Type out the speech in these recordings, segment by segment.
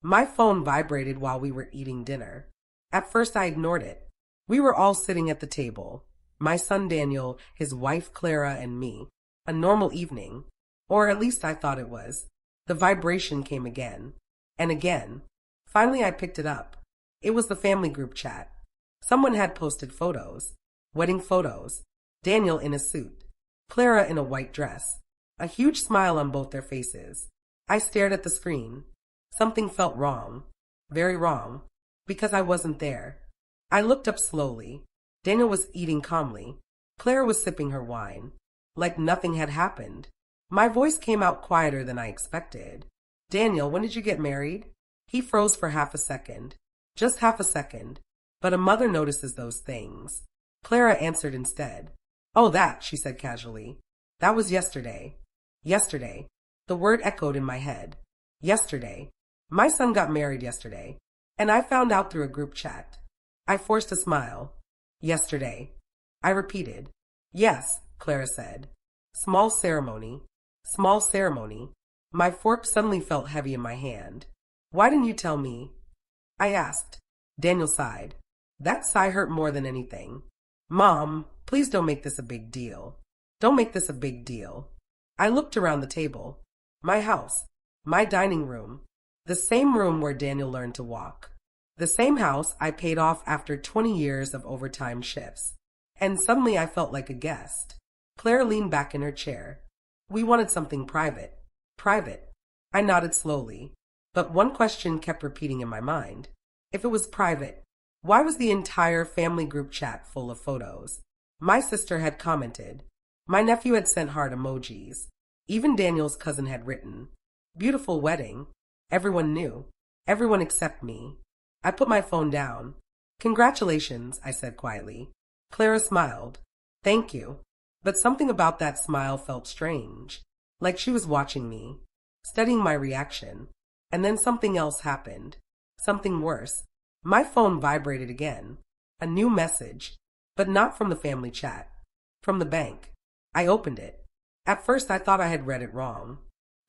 My phone vibrated while we were eating dinner. At first, I ignored it. We were all sitting at the table. My son Daniel, his wife Clara, and me. A normal evening. Or at least I thought it was. The vibration came again. And again. Finally, I picked it up. It was the family group chat. Someone had posted photos. Wedding photos. Daniel in a suit. Clara in a white dress. A huge smile on both their faces. I stared at the screen. Something felt wrong. Very wrong. Because I wasn't there. I looked up slowly. Daniel was eating calmly. Clara was sipping her wine. Like nothing had happened. My voice came out quieter than I expected. Daniel, when did you get married? He froze for half a second. Just half a second. But a mother notices those things. Clara answered instead. Oh, that, she said casually. That was yesterday. Yesterday. The word echoed in my head. Yesterday. My son got married yesterday. And I found out through a group chat. I forced a smile. Yesterday. I repeated. Yes, Clara said. Small ceremony. Small ceremony. My fork suddenly felt heavy in my hand. Why didn't you tell me? I asked. Daniel sighed. That sigh hurt more than anything. Mom, please don't make this a big deal. Don't make this a big deal. I looked around the table. My house. My dining room. The same room where Daniel learned to walk. The same house I paid off after 20 years of overtime shifts. And suddenly I felt like a guest. Claire leaned back in her chair. We wanted something private. Private. I nodded slowly. But one question kept repeating in my mind. If it was private, why was the entire family group chat full of photos? My sister had commented. My nephew had sent heart emojis. Even Daniel's cousin had written. Beautiful wedding. Everyone knew. Everyone except me. I put my phone down. Congratulations, I said quietly. Clara smiled. Thank you. But something about that smile felt strange. Like she was watching me. Studying my reaction. And then something else happened. Something worse. My phone vibrated again. A new message. But not from the family chat. From the bank. I opened it. At first I thought I had read it wrong.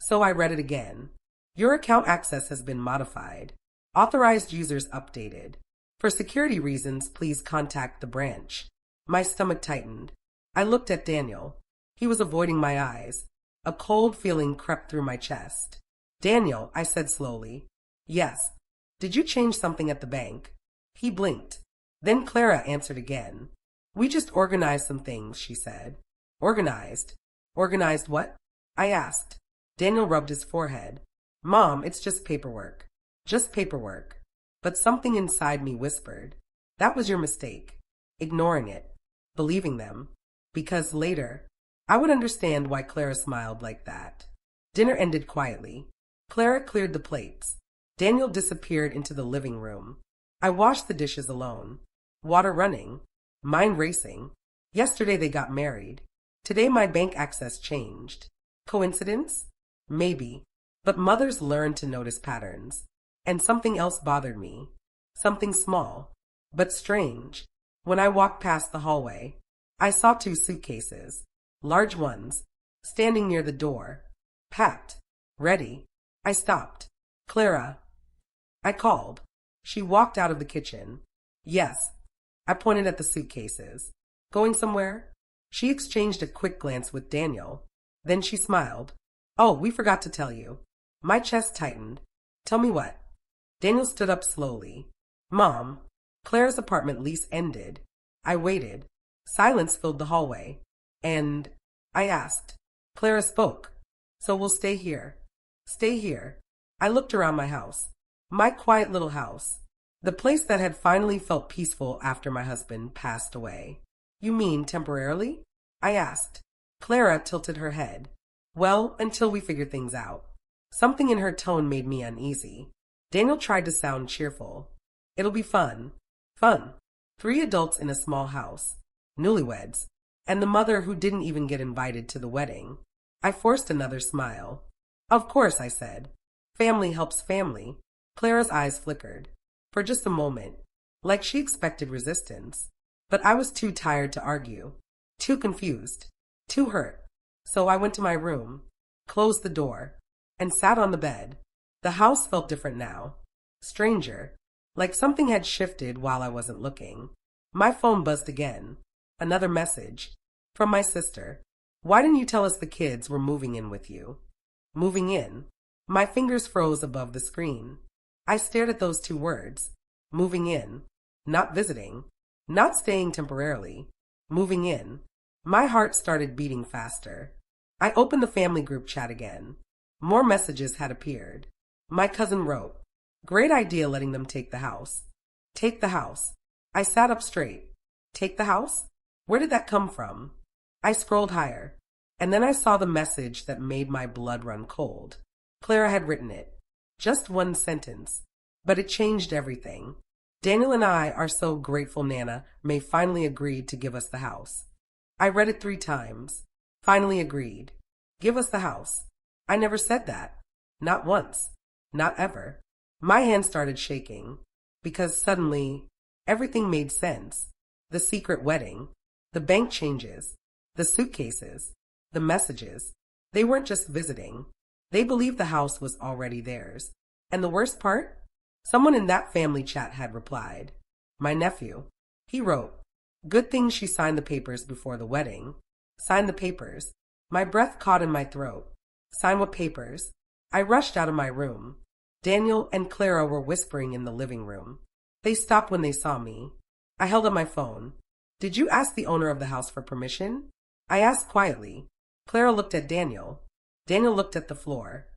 So I read it again. Your account access has been modified. Authorized users updated. For security reasons, please contact the branch. My stomach tightened. I looked at Daniel. He was avoiding my eyes. A cold feeling crept through my chest. Daniel, I said slowly. Yes. Did you change something at the bank? He blinked. Then Clara answered again. We just organized some things, she said. Organized? Organized what? I asked. Daniel rubbed his forehead. Mom, it's just paperwork. Just paperwork. But something inside me whispered. That was your mistake. Ignoring it. Believing them. Because later, I would understand why Clara smiled like that. Dinner ended quietly. Clara cleared the plates. Daniel disappeared into the living room. I washed the dishes alone. Water running. Mind racing. Yesterday they got married. Today my bank access changed. Coincidence? Maybe. But mothers learn to notice patterns. And something else bothered me. Something small. But strange. When I walked past the hallway, I saw 2 suitcases. Large ones. Standing near the door. Packed. Ready. I stopped. Clara. I called. She walked out of the kitchen. Yes. I pointed at the suitcases. Going somewhere? She exchanged a quick glance with Daniel. Then she smiled. Oh, we forgot to tell you. My chest tightened. Tell me what? Daniel stood up slowly. Mom, Clara's apartment lease ended. I waited. Silence filled the hallway. And I asked. Clara spoke. So we'll stay here. Stay here. I looked around my house. My quiet little house. The place that had finally felt peaceful after my husband passed away. You mean temporarily? I asked. Clara tilted her head. Well, until we figure things out. Something in her tone made me uneasy. Daniel tried to sound cheerful. It'll be fun. Fun. 3 adults in a small house. Newlyweds. And the mother who didn't even get invited to the wedding. I forced another smile. Of course, I said. Family helps family. Clara's eyes flickered. For just a moment. Like she expected resistance. But I was too tired to argue. Too confused. Too hurt. So I went to my room. Closed the door. And sat on the bed. The house felt different now. Stranger. Like something had shifted while I wasn't looking. My phone buzzed again. Another message. From my sister. Why didn't you tell us the kids were moving in with you? Moving in. My fingers froze above the screen. I stared at those two words. Moving in. Not visiting. Not staying temporarily. Moving in. My heart started beating faster. I opened the family group chat again. More messages had appeared. My cousin wrote, "Great idea letting them take the house." Take the house. I sat up straight. Take the house? Where did that come from? I scrolled higher, and then I saw the message that made my blood run cold. Clara had written it. Just one sentence. But it changed everything. Daniel and I are so grateful Nana May finally agreed to give us the house. I read it 3 times. Finally agreed. Give us the house. I never said that. Not once. Not ever. My hand started shaking, because suddenly everything made sense. The secret wedding, the bank changes, the suitcases, the messages. They weren't just visiting. They believed the house was already theirs. And the worst part? Someone in that family chat had replied. My nephew. He wrote, "Good thing she signed the papers before the wedding." Signed the papers. My breath caught in my throat. Sign what papers? I rushed out of my room. Daniel and Clara were whispering in the living room. They stopped when they saw me. I held up my phone. "Did you ask the owner of the house for permission?" I asked quietly. Clara looked at Daniel. Daniel looked at the floor.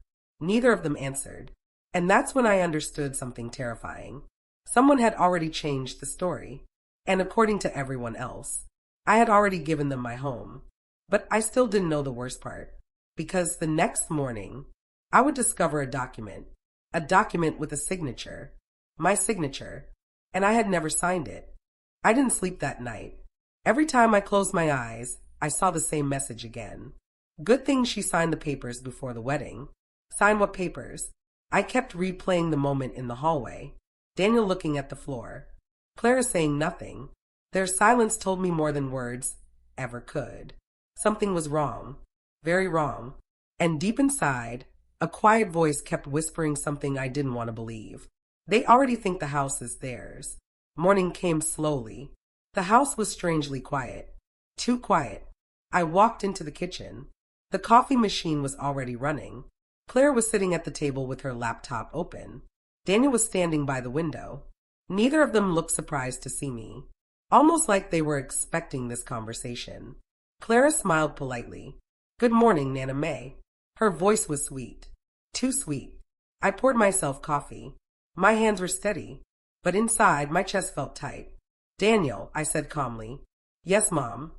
Neither of them answered. And that's when I understood something terrifying. Someone had already changed the story. And according to everyone else, I had already given them my home. But I still didn't know the worst part. Because the next morning, I would discover a document. A document with a signature. My signature. And I had never signed it. I didn't sleep that night. Every time I closed my eyes, I saw the same message again. Good thing she signed the papers before the wedding. Sign what papers? I kept replaying the moment in the hallway. Daniel looking at the floor. Clara saying nothing. Their silence told me more than words ever could. Something was wrong. Very wrong. And deep inside, a quiet voice kept whispering something I didn't want to believe. They already think the house is theirs. Morning came slowly. The house was strangely quiet. Too quiet. I walked into the kitchen. The coffee machine was already running. Claire was sitting at the table with her laptop open. Daniel was standing by the window. Neither of them looked surprised to see me, almost like they were expecting this conversation. Clara smiled politely. "Good morning, Nana May." Her voice was sweet. Too sweet. I poured myself coffee. My hands were steady, but inside my chest felt tight. "Daniel," I said calmly. "Yes, Mom."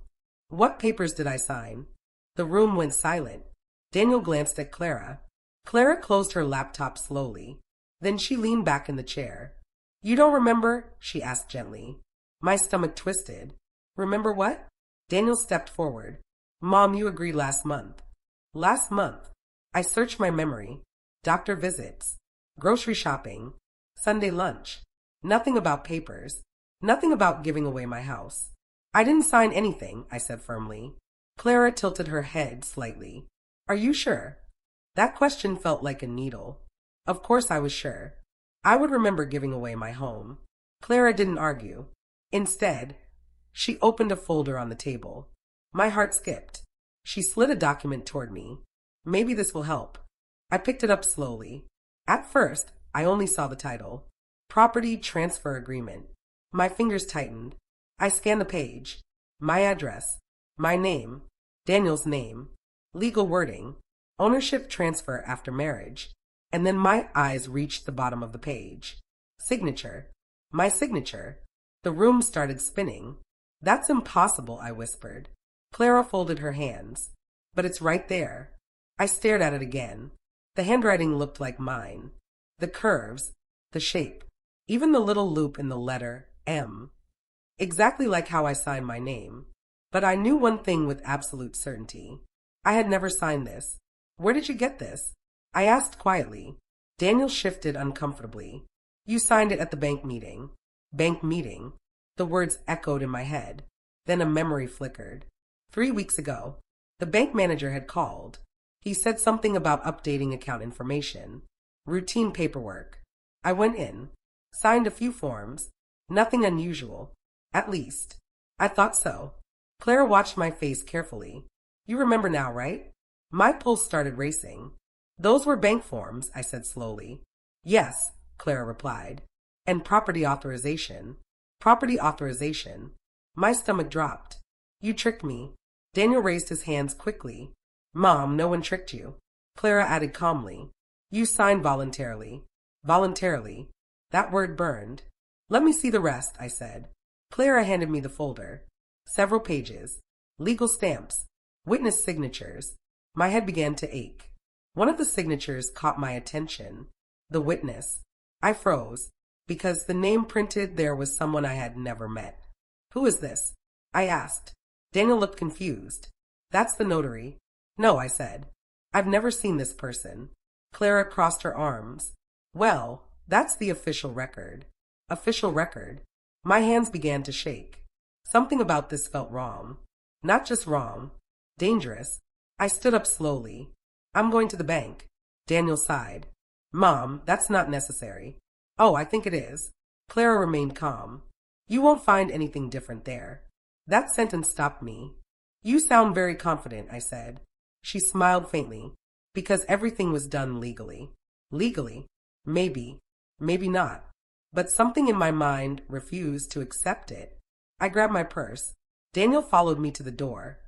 "What papers did I sign?" The room went silent. Daniel glanced at Clara. Clara closed her laptop slowly. Then she leaned back in the chair. "You don't remember?" she asked gently. My stomach twisted. "Remember what?" Daniel stepped forward. "Mom, you agreed last month." Last month? I searched my memory. Doctor visits. Grocery shopping. Sunday lunch. Nothing about papers. Nothing about giving away my house. "I didn't sign anything," I said firmly. Clara tilted her head slightly. "Are you sure?" That question felt like a needle. Of course I was sure. I would remember giving away my home. Clara didn't argue. Instead, she opened a folder on the table. My heart skipped. She slid a document toward me. Maybe this will help. I picked it up slowly. At first, I only saw the title. Property Transfer Agreement. My fingers tightened. I scanned the page. My address. My name. Daniel's name. Legal wording. Ownership transfer after marriage. And then my eyes reached the bottom of the page. Signature. My signature. The room started spinning. "That's impossible," I whispered. Clara folded her hands. "But it's right there." I stared at it again. The handwriting looked like mine. The curves, the shape, even the little loop in the letter M. Exactly like how I signed my name. But I knew one thing with absolute certainty. I had never signed this. "Where did you get this?" I asked quietly. Daniel shifted uncomfortably. "You signed it at the bank meeting." Bank meeting. The words echoed in my head. Then a memory flickered. 3 weeks ago, the bank manager had called. He said something about updating account information. Routine paperwork. I went in, signed a few forms. Nothing unusual. At least, I thought so. Clara watched my face carefully. You remember now, right? My pulse started racing. Those were bank forms, I said slowly. Yes, Clara replied. And property authorization. Property authorization. My stomach dropped. You tricked me. Daniel raised his hands quickly. Mom, no one tricked you. Clara added calmly. You signed voluntarily. Voluntarily. That word burned. Let me see the rest, I said. Clara handed me the folder. Several pages. Legal stamps. Witness signatures. My head began to ache. One of the signatures caught my attention. The witness. I froze, because the name printed there was someone I had never met. Who is this? I asked. Daniel looked confused. That's the notary. No, I said. I've never seen this person. Clara crossed her arms. Well, that's the official record. Official record. My hands began to shake. Something about this felt wrong. Not just wrong. Dangerous. I stood up slowly. I'm going to the bank. Daniel sighed. Mom, that's not necessary. Oh, I think it is. Clara remained calm. You won't find anything different there. That sentence stopped me. You sound very confident, I said. She smiled faintly. Because everything was done legally. Legally? Maybe. Maybe not. But something in my mind refused to accept it. I grabbed my purse. Daniel followed me to the door.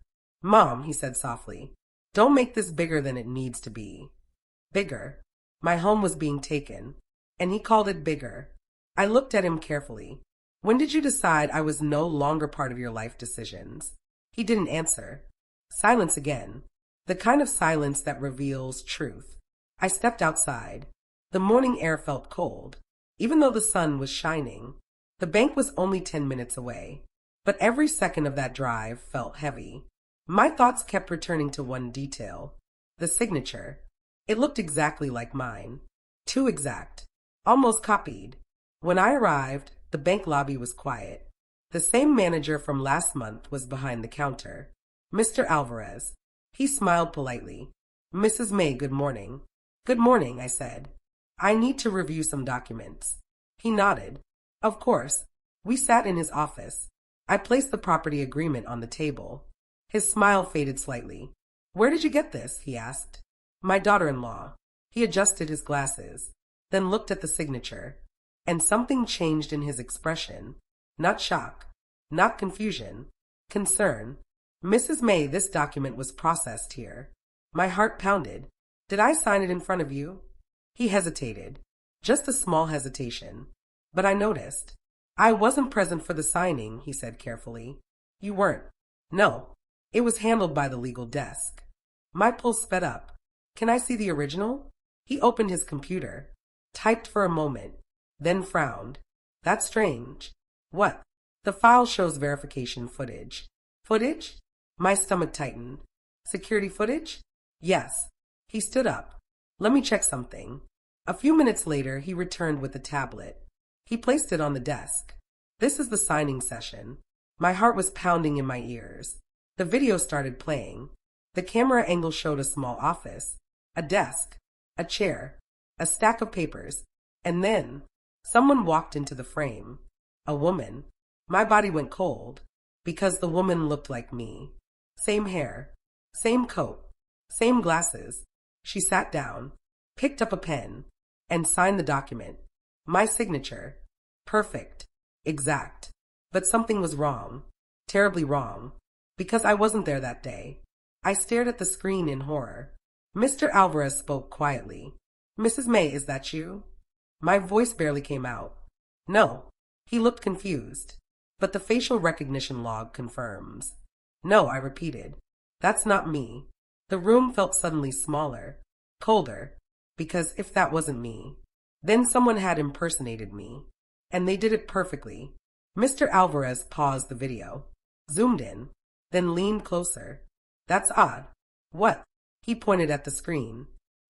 Mom, he said softly, don't make this bigger than it needs to be. Bigger. My home was being taken, and he called it bigger. I looked at him carefully. When did you decide I was no longer part of your life decisions? He didn't answer. Silence again. The kind of silence that reveals truth. I stepped outside. The morning air felt cold, even though the sun was shining. The bank was only 10 minutes away, but every second of that drive felt heavy. My thoughts kept returning to one detail. The signature. It looked exactly like mine. Too exact. Almost copied. When I arrived, the bank lobby was quiet. The same manager from last month was behind the counter. Mr. Alvarez. He smiled politely. Mrs. May, good morning. Good morning, I said. I need to review some documents. He nodded. Of course. We sat in his office. I placed the property agreement on the table. His smile faded slightly. Where did you get this? He asked. My daughter-in-law. He adjusted his glasses, then looked at the signature, and something changed in his expression. Not shock, not confusion, concern. Mrs. May, this document was processed here. My heart pounded. Did I sign it in front of you? He hesitated. Just a small hesitation. But I noticed. I wasn't present for the signing, he said carefully. You weren't. No. It was handled by the legal desk. My pulse sped up. Can I see the original? He opened his computer, typed for a moment, then frowned. That's strange. What? The file shows verification footage. Footage? My stomach tightened. Security footage? Yes. He stood up. Let me check something. A few minutes later, he returned with a tablet. He placed it on the desk. This is the signing session. My heart was pounding in my ears. The video started playing. The camera angle showed a small office, a desk, a chair, a stack of papers, and then someone walked into the frame. A woman. My body went cold, because the woman looked like me. Same hair, same coat, same glasses. She sat down, picked up a pen, and signed the document. My signature. Perfect. Exact. But something was wrong. Terribly wrong. Because I wasn't there that day. I stared at the screen in horror. Mr. Alvarez spoke quietly. Mrs. May, is that you? My voice barely came out. No. He looked confused. But the facial recognition log confirms. No, I repeated. That's not me. The room felt suddenly smaller, colder, because if that wasn't me, then someone had impersonated me. And they did it perfectly. Mr. Alvarez paused the video, zoomed in, then leaned closer. That's odd. What? He pointed at the screen.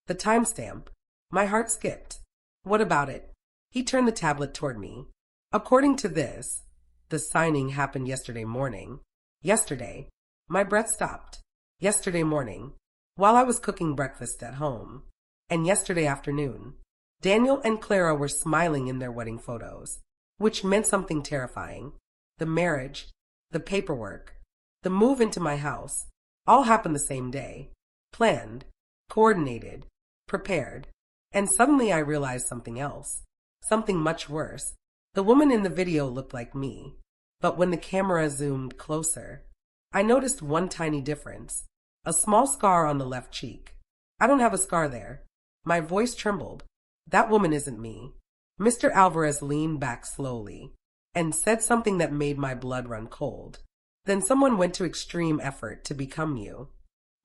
The timestamp. My heart skipped. What about it? He turned the tablet toward me. According to this, the signing happened yesterday morning. Yesterday. My breath stopped. Yesterday morning, while I was cooking breakfast at home. And yesterday afternoon, Daniel and Clara were smiling in their wedding photos, which meant something terrifying. The marriage, the paperwork, the move into my house, all happened the same day. Planned, coordinated, prepared. And suddenly I realized something else. Something much worse. The woman in the video looked like me. But when the camera zoomed closer, I noticed one tiny difference. A small scar on the left cheek. I don't have a scar there. My voice trembled. That woman isn't me. Mr. Alvarez leaned back slowly and said something that made my blood run cold. Then someone went to extreme effort to become you.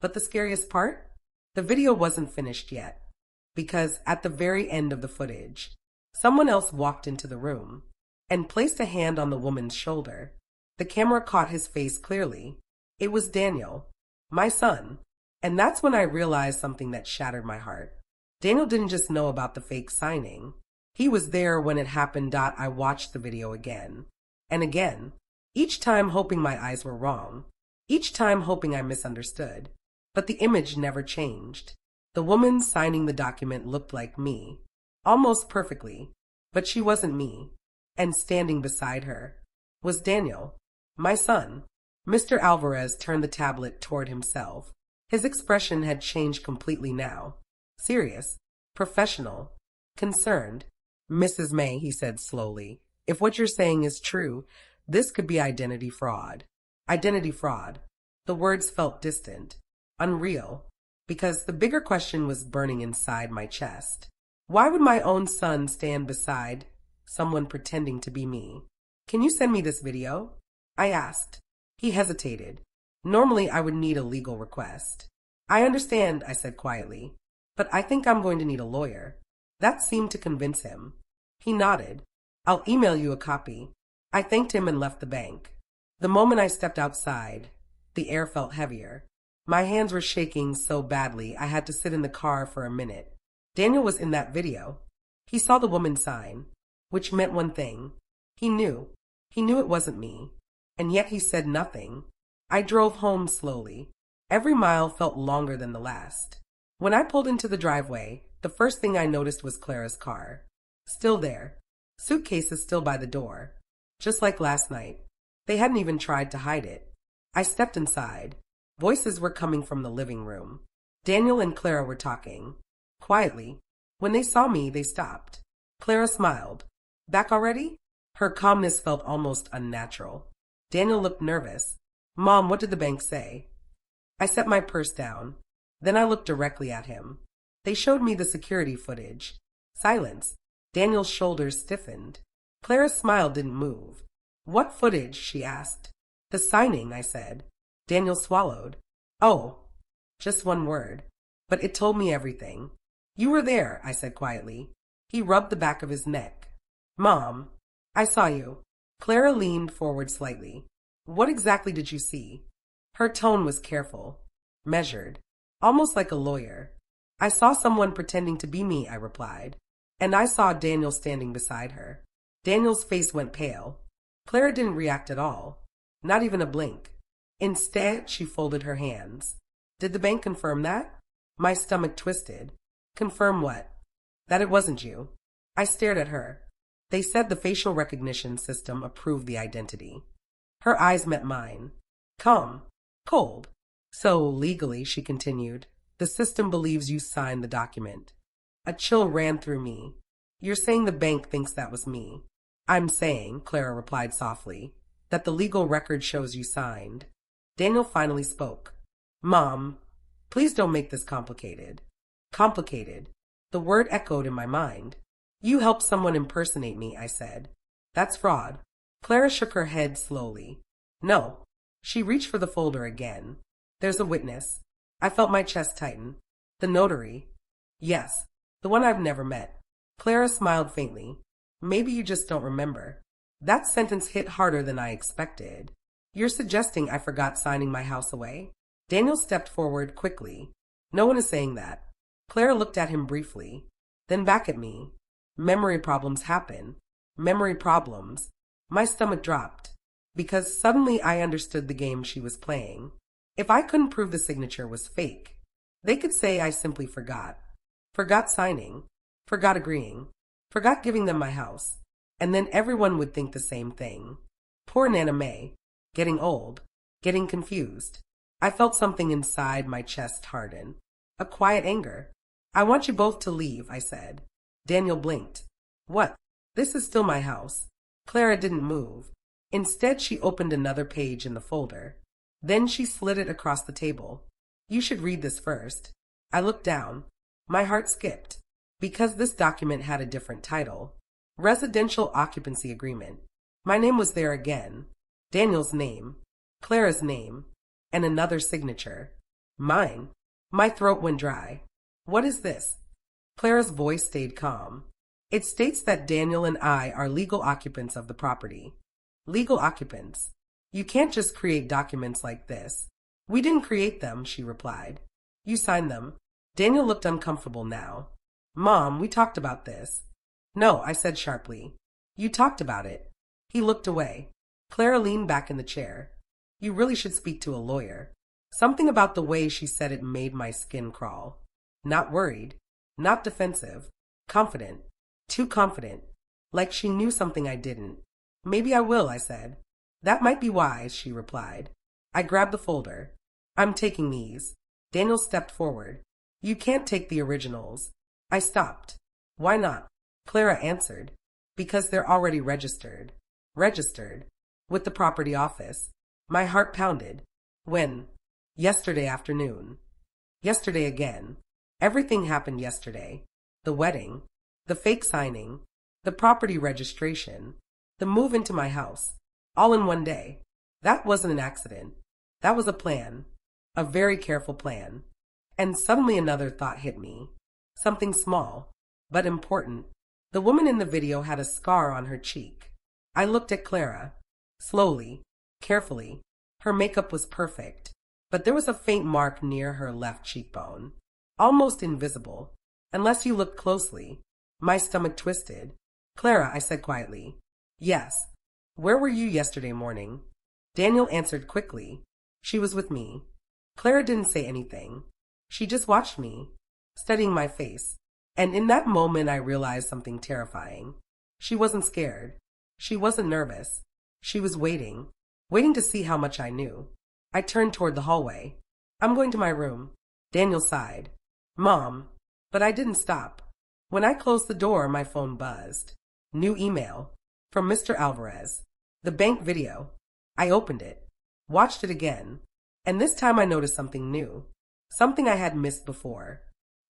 But the scariest part? The video wasn't finished yet. Because at the very end of the footage, someone else walked into the room and placed a hand on the woman's shoulder. The camera caught his face clearly. It was Daniel, my son. And that's when I realized something that shattered my heart. Daniel didn't just know about the fake signing. He was there when it happened. I watched the video again and again, each time hoping my eyes were wrong, each time hoping I misunderstood. But the image never changed. The woman signing the document looked like me, almost perfectly, but she wasn't me. And standing beside her was Daniel, my son. Mr. Alvarez turned the tablet toward himself. His expression had changed completely now. Serious, professional, concerned. Mrs. May, he said slowly, if what you're saying is true, this could be identity fraud. Identity fraud. The words felt distant, unreal, because the bigger question was burning inside my chest. Why would my own son stand beside someone pretending to be me? Can you send me this video? I asked. He hesitated. Normally I would need a legal request. I understand, I said quietly, but I think I'm going to need a lawyer. That seemed to convince him. He nodded. I'll email you a copy. I thanked him and left the bank. The moment I stepped outside, the air felt heavier. My hands were shaking so badly I had to sit in the car for a minute. Daniel was in that video. He saw the woman sign, which meant one thing. He knew. He knew it wasn't me. And yet he said nothing. I drove home slowly. Every mile felt longer than the last. When I pulled into the driveway, the first thing I noticed was Clara's car. Still there. Suitcases still by the door. Just like last night. They hadn't even tried to hide it. I stepped inside. Voices were coming from the living room. Daniel and Clara were talking. Quietly. When they saw me, they stopped. Clara smiled. Back already? Her calmness felt almost unnatural. Daniel looked nervous. Mom, what did the bank say? I set my purse down. Then I looked directly at him. They showed me the security footage. Silence. Daniel's shoulders stiffened. Clara's smile didn't move. What footage? She asked. The signing, I said. Daniel swallowed. Oh, just one word. But it told me everything. You were there, I said quietly. He rubbed the back of his neck. Mom, I saw you. Clara leaned forward slightly. What exactly did you see? Her tone was careful, measured, almost like a lawyer. I saw someone pretending to be me, I replied. And I saw Daniel standing beside her. Daniel's face went pale. Clara didn't react at all. Not even a blink. Instead, she folded her hands. Did the bank confirm that? My stomach twisted. Confirm what? That it wasn't you. I stared at her. They said the facial recognition system approved the identity. Her eyes met mine. Calm. Cold. So, legally, she continued, the system believes you signed the document. A chill ran through me. You're saying the bank thinks that was me. I'm saying, Clara replied softly, that the legal record shows you signed. Daniel finally spoke. Mom, please don't make this complicated. Complicated. The word echoed in my mind. You helped someone impersonate me, I said. That's fraud. Clara shook her head slowly. No. She reached for the folder again. There's a witness. I felt my chest tighten. The notary. Yes, the one I've never met. Clara smiled faintly. Maybe you just don't remember. That sentence hit harder than I expected. You're suggesting I forgot signing my house away? Daniel stepped forward quickly. No one is saying that. Clara looked at him briefly, then back at me. Memory problems happen. Memory problems. My stomach dropped, because suddenly I understood the game she was playing. If I couldn't prove the signature was fake, they could say I simply forgot. Forgot signing. Forgot agreeing. Forgot giving them my house. And then everyone would think the same thing. Poor Nana May. Getting old. Getting confused. I felt something inside my chest harden. A quiet anger. I want you both to leave, I said. Daniel blinked. What? This is still my house. Clara didn't move. Instead, she opened another page in the folder. Then she slid it across the table. You should read this first. I looked down. My heart skipped. Because this document had a different title. Residential Occupancy Agreement. My name was there again. Daniel's name. Clara's name. And another signature. Mine. My throat went dry. What is this? Clara's voice stayed calm. It states that Daniel and I are legal occupants of the property. Legal occupants. You can't just create documents like this. We didn't create them, she replied. You signed them. Daniel looked uncomfortable now. Mom, we talked about this. No, I said sharply. You talked about it. He looked away. Clara leaned back in the chair. You really should speak to a lawyer. Something about the way she said it made my skin crawl. Not worried. Not defensive. Confident. Too confident. Like she knew something I didn't. Maybe I will, I said. That might be wise, she replied. I grabbed the folder. I'm taking these. Daniel stepped forward. You can't take the originals. I stopped. Why not? Clara answered. Because they're already registered. Registered. With the property office. My heart pounded. When? Yesterday afternoon. Yesterday again. Everything happened yesterday. The wedding. The fake signing. The property registration. The move into my house. All in one day. That wasn't an accident. That was a plan. A very careful plan. And suddenly another thought hit me. Something small, but important. The woman in the video had a scar on her cheek. I looked at Clara. Slowly, carefully. Her makeup was perfect, but there was a faint mark near her left cheekbone. Almost invisible, unless you looked closely. My stomach twisted. Clara, I said quietly. Yes. Where were you yesterday morning? Daniel answered quickly. She was with me. Clara didn't say anything. She just watched me, studying my face. And in that moment I realized something terrifying. She wasn't scared. She wasn't nervous. She was waiting. Waiting to see how much I knew. I turned toward the hallway. I'm going to my room. Daniel sighed. Mom. But I didn't stop. When I closed the door, my phone buzzed. New email. From Mr. Alvarez. The bank video. I opened it. Watched it again. And this time I noticed something new. Something I had missed before.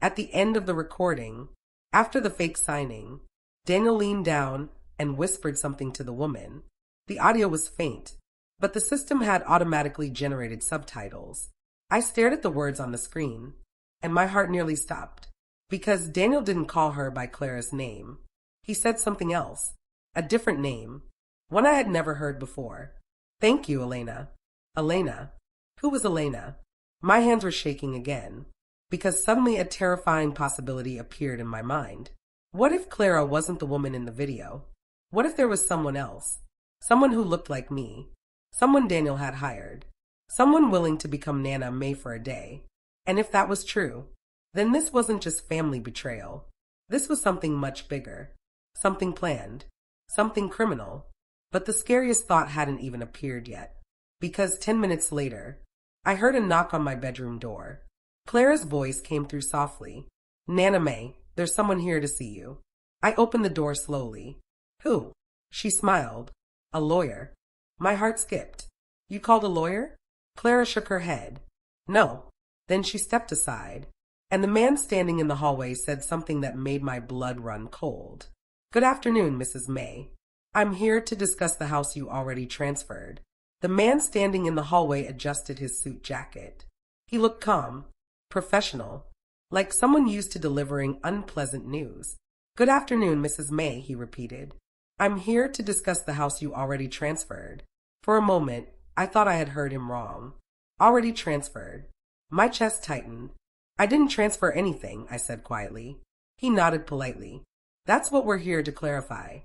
At the end of the recording, after the fake signing, Daniel leaned down and whispered something to the woman. The audio was faint, but the system had automatically generated subtitles. I stared at the words on the screen, and my heart nearly stopped, because Daniel didn't call her by Clara's name. He said something else, a different name, one I had never heard before. Thank you, Elena. Elena. Who was Elena? My hands were shaking again, because suddenly a terrifying possibility appeared in my mind. What if Clara wasn't the woman in the video? What if there was someone else? Someone who looked like me. Someone Daniel had hired. Someone willing to become Nana May for a day. And if that was true, then this wasn't just family betrayal. This was something much bigger. Something planned. Something criminal. But the scariest thought hadn't even appeared yet. Because 10 minutes later, I heard a knock on my bedroom door. Clara's voice came through softly. Nana May, there's someone here to see you. I opened the door slowly. Who? She smiled. A lawyer. My heart skipped. You called a lawyer? Clara shook her head. No. Then she stepped aside, and the man standing in the hallway said something that made my blood run cold. Good afternoon, Mrs. May. I'm here to discuss the house you already transferred. The man standing in the hallway adjusted his suit jacket. He looked calm, professional, like someone used to delivering unpleasant news. Good afternoon, Mrs. May, he repeated. I'm here to discuss the house you already transferred. For a moment, I thought I had heard him wrong. Already transferred. My chest tightened. I didn't transfer anything, I said quietly. He nodded politely. That's what we're here to clarify.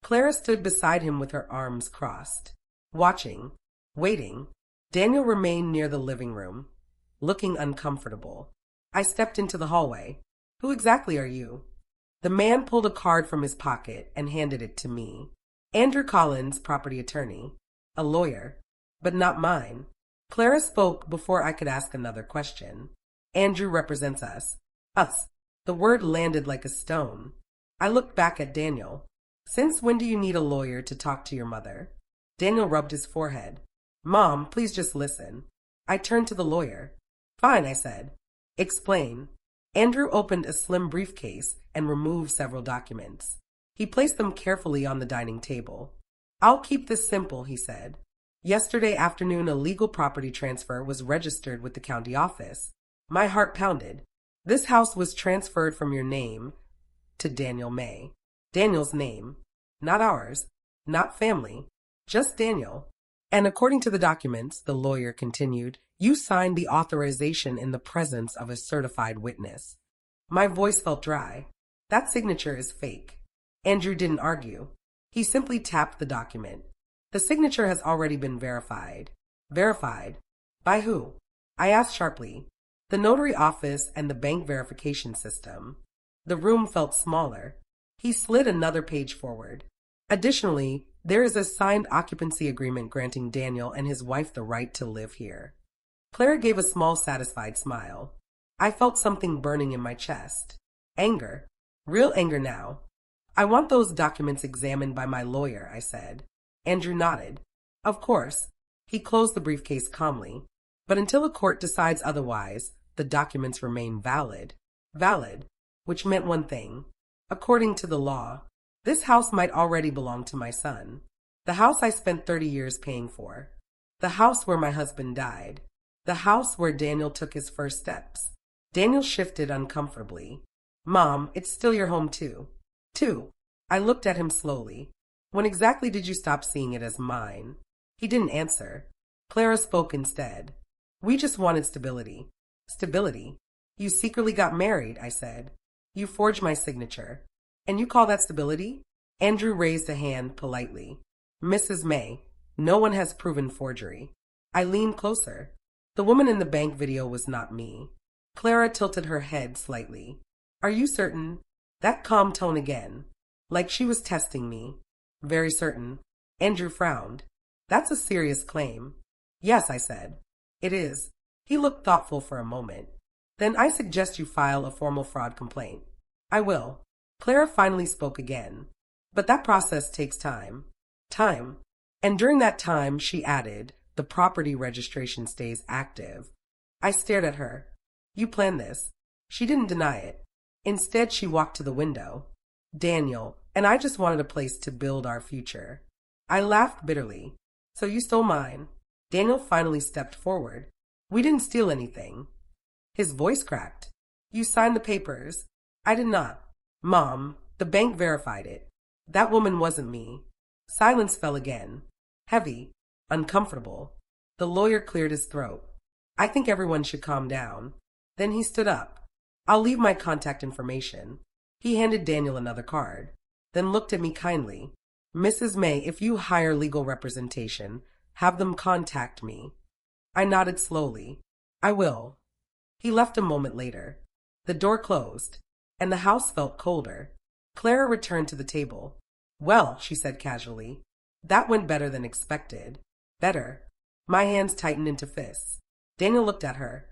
Clara stood beside him with her arms crossed, watching, waiting. Daniel remained near the living room, looking uncomfortable. I stepped into the hallway. Who exactly are you? The man pulled a card from his pocket and handed it to me. Andrew Collins, property attorney. A lawyer. But not mine. Clara spoke before I could ask another question. Andrew represents us. Us. The word landed like a stone. I looked back at Daniel. Since when do you need a lawyer to talk to your mother? Daniel rubbed his forehead. Mom, please just listen. I turned to the lawyer. Fine, I said. Explain. Andrew opened a slim briefcase and removed several documents. He placed them carefully on the dining table. I'll keep this simple, he said. Yesterday afternoon, a legal property transfer was registered with the county office. My heart pounded. This house was transferred from your name to Daniel May. Daniel's name. Not ours. Not family. Just Daniel. And according to the documents, the lawyer continued, you signed the authorization in the presence of a certified witness. My voice felt dry. That signature is fake. Andrew didn't argue. He simply tapped the document. The signature has already been verified. Verified? By who? I asked sharply. The notary office and the bank verification system. The room felt smaller. He slid another page forward. Additionally, there is a signed occupancy agreement granting Daniel and his wife the right to live here. Clara gave a small, satisfied smile. I felt something burning in my chest. Anger. Real anger now. I want those documents examined by my lawyer, I said. Andrew nodded. Of course. He closed the briefcase calmly. But until a court decides otherwise, the documents remain valid. Valid. Which meant one thing. According to the law, this house might already belong to my son. The house I spent 30 years paying for. The house where my husband died. The house where Daniel took his first steps. Daniel shifted uncomfortably. Mom, it's still your home too. Too. I looked at him slowly. When exactly did you stop seeing it as mine? He didn't answer. Clara spoke instead. We just wanted stability. Stability? You secretly got married, I said. You forged my signature. And you call that stability? Andrew raised a hand politely. Mrs. May, no one has proven forgery. I leaned closer. The woman in the bank video was not me. Clara tilted her head slightly. Are you certain? That calm tone again. Like she was testing me. Very certain. Andrew frowned. That's a serious claim. Yes, I said. It is. He looked thoughtful for a moment. Then I suggest you file a formal fraud complaint. I will. Clara finally spoke again. But that process takes time. Time. And during that time, she added, the property registration stays active. I stared at her. You planned this. She didn't deny it. Instead, she walked to the window. Daniel, and I just wanted a place to build our future. I laughed bitterly. So you stole mine. Daniel finally stepped forward. We didn't steal anything. His voice cracked. You signed the papers. I did not. Mom, the bank verified it. That woman wasn't me. Silence fell again. Heavy. Uncomfortable. The lawyer cleared his throat. I think everyone should calm down. Then he stood up. I'll leave my contact information. He handed Daniel another card, then looked at me kindly. Mrs. May, if you hire legal representation, have them contact me. I nodded slowly. I will. He left a moment later. The door closed, and the house felt colder. Clara returned to the table. Well, she said casually, that went better than expected. Better. My hands tightened into fists. Daniel looked at her.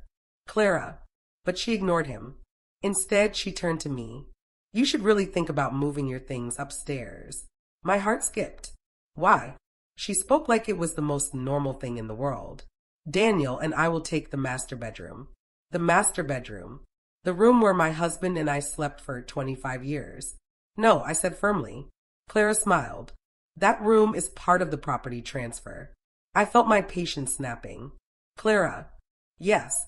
Clara. But she ignored him. Instead, she turned to me. You should really think about moving your things upstairs. My heart skipped. Why? She spoke like it was the most normal thing in the world. Daniel and I will take the master bedroom. The master bedroom. The room where my husband and I slept for 25 years. No, I said firmly. Clara smiled. That room is part of the property transfer. I felt my patience snapping. Clara. Yes.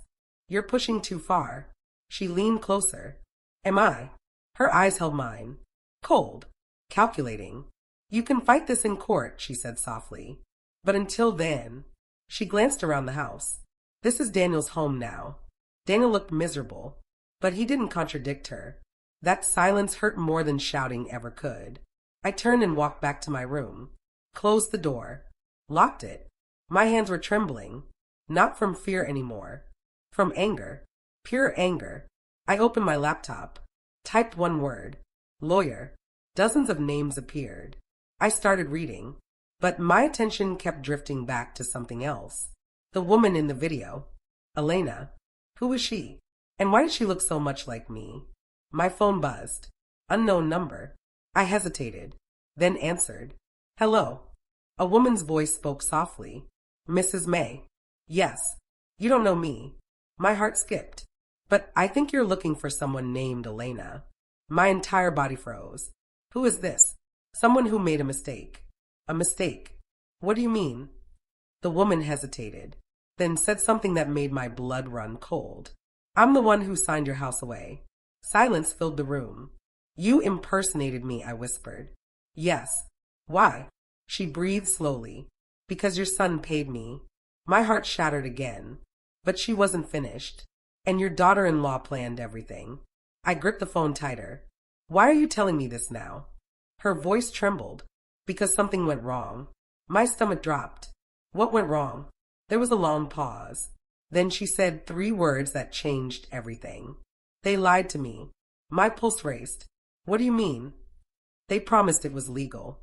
You're pushing too far. She leaned closer. Am I? Her eyes held mine. Cold. Calculating. You can fight this in court, she said softly. But until then. She glanced around the house. This is Daniel's home now. Daniel looked miserable, but he didn't contradict her. That silence hurt more than shouting ever could. I turned and walked back to my room, closed the door, locked it. My hands were trembling, not from fear anymore, from anger, pure anger. I opened my laptop, typed one word, lawyer. Dozens of names appeared. I started reading, but my attention kept drifting back to something else. The woman in the video. Elena. Who was she? And why did she look so much like me? My phone buzzed. Unknown number. I hesitated, then answered. Hello. A woman's voice spoke softly. Mrs. May. Yes. You don't know me. My heart skipped. But I think you're looking for someone named Elena. My entire body froze. Who is this? Someone who made a mistake. A mistake. What do you mean? The woman hesitated, then said something that made my blood run cold. I'm the one who signed your house away. Silence filled the room. You impersonated me, I whispered. Yes. Why? She breathed slowly. Because your son paid me. My heart shattered again. But she wasn't finished. And your daughter-in-law planned everything. I gripped the phone tighter. Why are you telling me this now? Her voice trembled. Because something went wrong. My stomach dropped. What went wrong? There was a long pause. Then she said 3 words that changed everything. They lied to me. My pulse raced. What do you mean? They promised it was legal.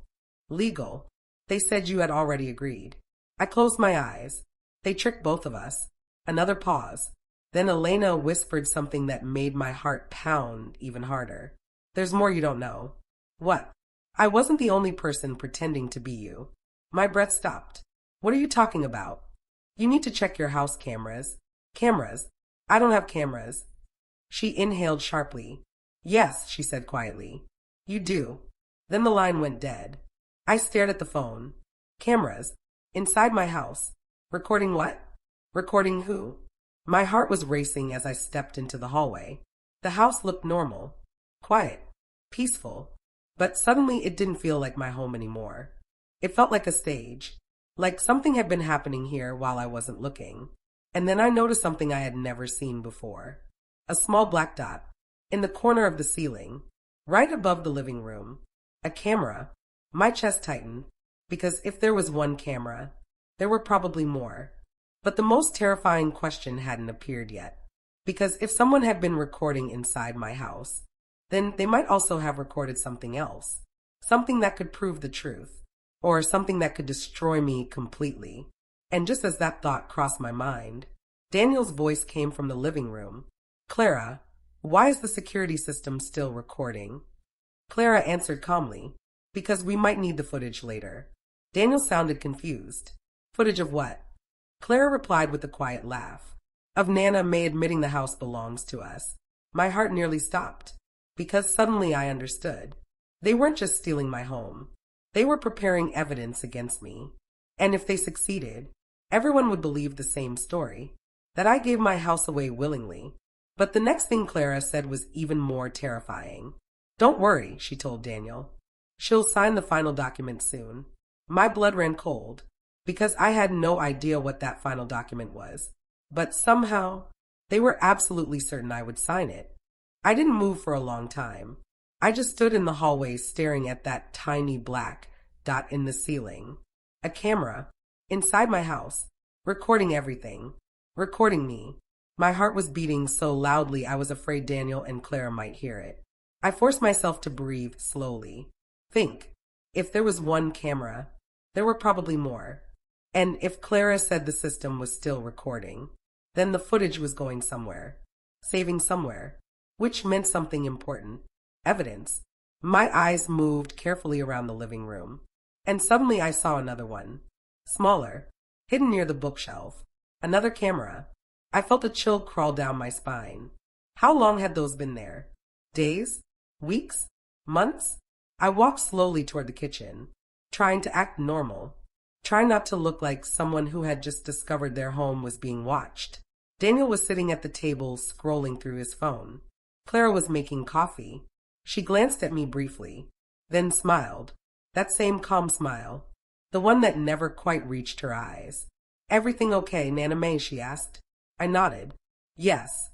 Legal. They said you had already agreed. I closed my eyes. They tricked both of us. Another pause. Then Elena whispered something that made my heart pound even harder. There's more you don't know. What? I wasn't the only person pretending to be you. My breath stopped. What are you talking about? You need to check your house cameras. Cameras? I don't have cameras. She inhaled sharply. Yes, she said quietly. You do. Then the line went dead. I stared at the phone. Cameras. Inside my house. Recording what? Recording who? My heart was racing as I stepped into the hallway. The house looked normal. Quiet. Peaceful. But suddenly it didn't feel like my home anymore. It felt like a stage. Like something had been happening here while I wasn't looking. And then I noticed something I had never seen before. A small black dot. In the corner of the ceiling. Right above the living room. A camera. My chest tightened. Because if there was one camera, there were probably more. But the most terrifying question hadn't appeared yet. Because if someone had been recording inside my house, then they might also have recorded something else. Something that could prove the truth. Or something that could destroy me completely. And just as that thought crossed my mind, Daniel's voice came from the living room. Clara, why is the security system still recording? Clara answered calmly, because we might need the footage later. Daniel sounded confused. Footage of what? Clara replied with a quiet laugh. Of Nana May admitting the house belongs to us. My heart nearly stopped, because suddenly I understood. They weren't just stealing my home. They were preparing evidence against me. And if they succeeded, everyone would believe the same story, that I gave my house away willingly. But the next thing Clara said was even more terrifying. Don't worry, she told Daniel. She'll sign the final document soon. My blood ran cold, because I had no idea what that final document was. But somehow, they were absolutely certain I would sign it. I didn't move for a long time. I just stood in the hallway staring at that tiny black dot in the ceiling. A camera, inside my house, recording everything, recording me. My heart was beating so loudly I was afraid Daniel and Clara might hear it. I forced myself to breathe slowly. Think, if there was one camera, there were probably more. And if Clara said the system was still recording, then the footage was going somewhere, saving somewhere, which meant something important. Evidence. My eyes moved carefully around the living room, and suddenly I saw another one. Smaller, hidden near the bookshelf. Another camera. I felt a chill crawl down my spine. How long had those been there? Days? Weeks? Months? I walked slowly toward the kitchen, trying to act normal, trying not to look like someone who had just discovered their home was being watched. Daniel was sitting at the table scrolling through his phone. Clara was making coffee. She glanced at me briefly, then smiled. That same calm smile, the one that never quite reached her eyes. Everything okay, Nana May? She asked. I nodded. Yes.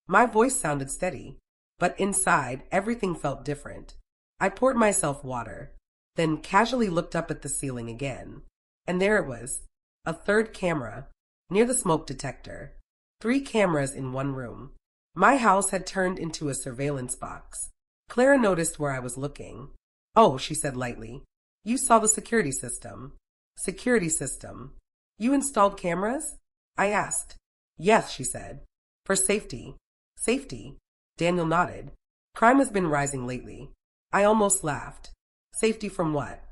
My voice sounded steady, but inside everything felt different. I poured myself water, then casually looked up at the ceiling again. And there it was, a third camera, near the smoke detector. 3 cameras in one room. My house had turned into a surveillance box. Clara noticed where I was looking. Oh, she said lightly. You saw the security system. Security system. You installed cameras? I asked. Yes, she said. For safety. Safety. Daniel nodded. Crime has been rising lately. I almost laughed. Safety from what?